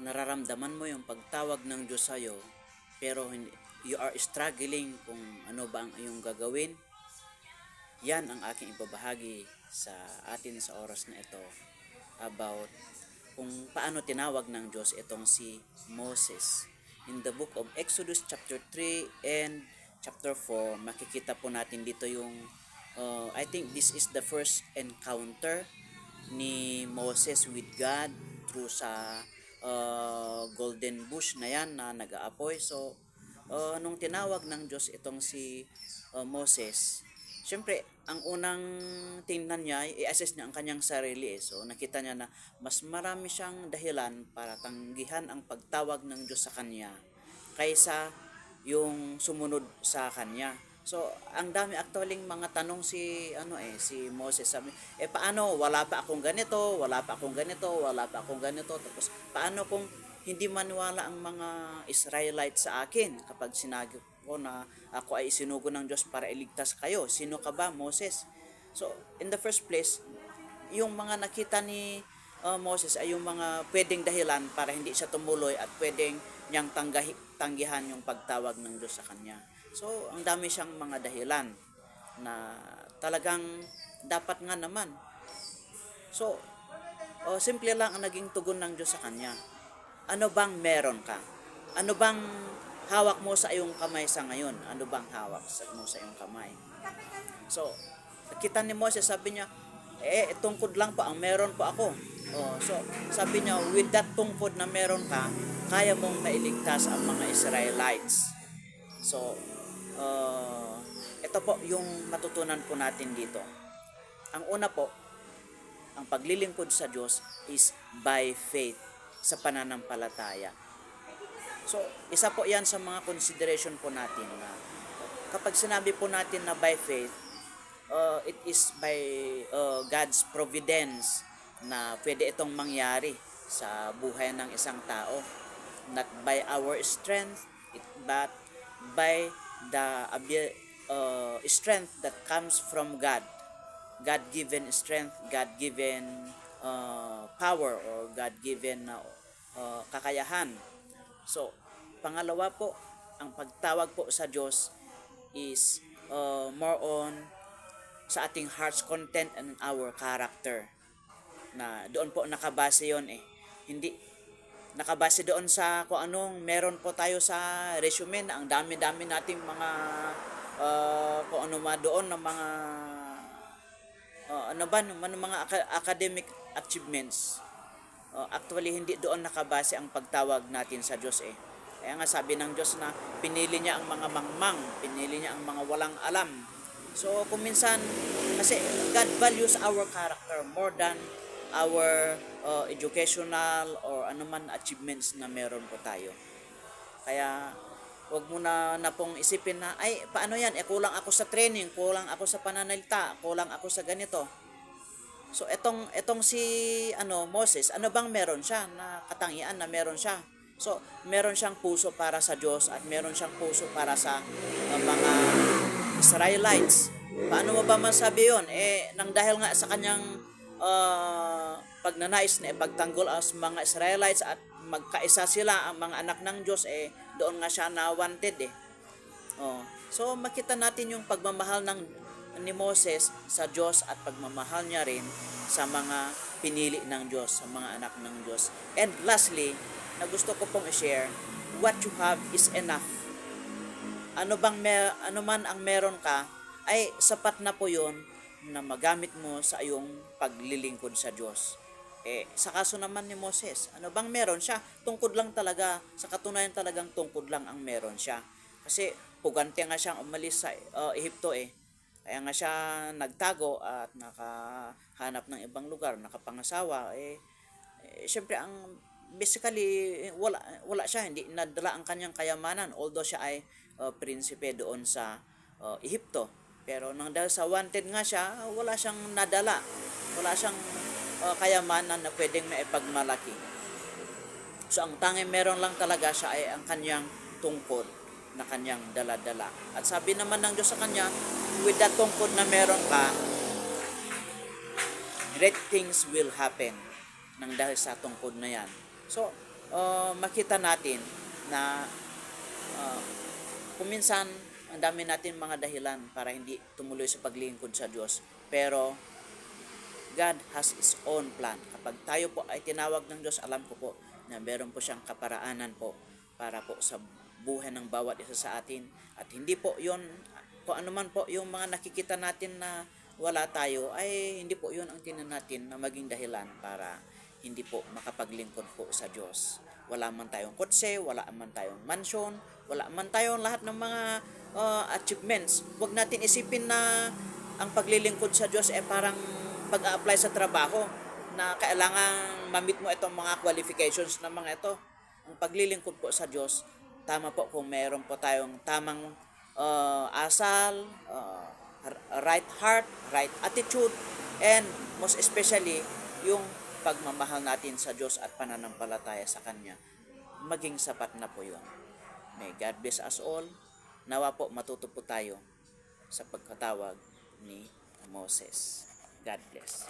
nararamdaman mo yung pagtawag ng Diyos sa'yo, pero you are struggling kung ano ba ang iyong gagawin, yan ang aking ibabahagi sa atin sa oras na ito about kung paano tinawag ng Diyos itong si Moses. In the book of Exodus chapter 3 and chapter 4, makikita po natin dito yung I think this is the first encounter ni Moses with God through sa golden bush na yan na nag-aapoy. So, nung tinawag ng Diyos itong si Moses, syempre, ang unang tingnan niya, i-assess niya ang kanyang sarili. So, nakita niya na mas marami siyang dahilan para tanggihan ang pagtawag ng Diyos sa kanya kaysa yung sumunod sa kanya. So, ang dami actually mga tanong si si Moses, sabi, paano wala pa akong ganito, wala pa akong ganito, wala pa akong ganito. Tapos paano kung hindi maniwala ang mga Israelites sa akin kapag sinabi ko na ako ay isinugo ng Diyos para iligtas kayo? Sino ka ba, Moses? So, in the first place, yung mga nakita ni Moses ay yung mga pwedeng dahilan para hindi siya tumuloy at pwedeng niyang tanggihan yung pagtawag ng Diyos sa kanya. So, ang dami siyang mga dahilan na talagang dapat nga naman. So, simple lang ang naging tugon ng Diyos sa kanya. Ano bang meron ka? Ano bang hawak mo sa iyong kamay sa ngayon? Ano bang hawak mo sa iyong kamay? So, kita ni Moses, sabi niya, tungkod lang po ang meron po ako. So, sabi niya, with that tungkod na meron ka, kaya mong mailigtas ang mga Israelites. So, ito po yung matutunan po natin dito. Ang una po, ang paglilingkod sa Diyos is by faith, sa pananampalataya. So, isa po yan sa mga consideration po natin na kapag sinabi po natin na by faith, it is by God's providence na pwede itong mangyari sa buhay ng isang tao. Not by our strength, but by the strength that comes from God. God-given strength, God-given power, or God-given kakayahan. So, pangalawa po, ang pagtawag po sa Diyos is more on sa ating heart's content and our character. Na doon po nakabase yon Hindi nakabase doon sa kung anong meron po tayo sa resume na ang dami-dami nating mga kung ano doon ng mga mga academic achievements. Actually, hindi doon nakabase ang pagtawag natin sa Diyos Kaya nga sabi ng Diyos na pinili niya ang mga mangmang, pinili niya ang mga walang alam. So, kung minsan, kasi God values our character more than our educational or anuman achievements na meron po tayo. Kaya, wag mo na pong isipin na, paano yan? Kulang ako sa training, kulang ako sa pananalita, kulang ako sa ganito. So, etong si Moses, ano bang meron siya na katangian na meron siya? So, meron siyang puso para sa Diyos at meron siyang puso para sa mga Israelites. Paano mo ba masabi yun? Nang dahil nga sa kanyang pagnanais na ipagtanggol as mga Israelites at magkaisa sila ang mga anak ng Diyos, doon nga siya na wanted So, makita natin yung pagmamahal ni Moses sa Diyos at pagmamahal niya rin sa mga pinili ng Diyos, sa mga anak ng Diyos. And lastly, na gusto ko pong i-share, what you have is enough. Ano man ang meron ka, ay sapat na po yun na magamit mo sa iyong paglilingkod sa Diyos. Sa kaso naman ni Moses, ano bang meron siya? Tungkod lang talaga, sa katunayan talagang tungkod lang ang meron siya. Kasi pugante nga siyang umalis sa Ehipto Kaya nga siya nagtago at nakahanap ng ibang lugar, nakapangasawa. Syempre basically wala siya, hindi nadala ang kanyang kayamanan, although siya ay prinsipe doon sa Ehipto. Pero nang dahil sa wanted nga siya, wala siyang nadala. Wala siyang kayamanan na pwedeng maipagmalaki. So, ang tanging meron lang talaga siya ay ang kanyang tungkod na kanyang dala-dala. At sabi naman ng Diyos sa kanya, with that tungkod na meron ka, great things will happen nang dahil sa tungkod na yan. So, makita natin na uh, kuminsan ang dami natin mga dahilan para hindi tumuloy sa paglingkod sa Diyos. Pero God has His own plan. Kapag tayo po ay tinawag ng Diyos, alam ko po na meron po siyang kaparaanan po para po sa buhay ng bawat isa sa atin. At hindi po yon, kung ano man po yung mga nakikita natin na wala tayo, ay hindi po yon ang tinan natin na maging dahilan para hindi po makapaglingkod po sa Diyos. Wala man tayong kotse, wala man tayong mansion, wala man tayong lahat ng mga achievements. Huwag natin isipin na ang paglilingkod sa Diyos ay parang pag-a-apply sa trabaho na kailangan ma-meet mo itong mga qualifications na mga ito. Ang paglilingkod po sa Diyos, tama po kung meron po tayong tamang asal, right heart, right attitude, and most especially, yung pagmamahal natin sa Diyos at pananampalataya sa Kanya. Maging sapat na po yun. May God bless us all. Nawa po matuto po tayo sa pagkatawag ni Moses. God bless.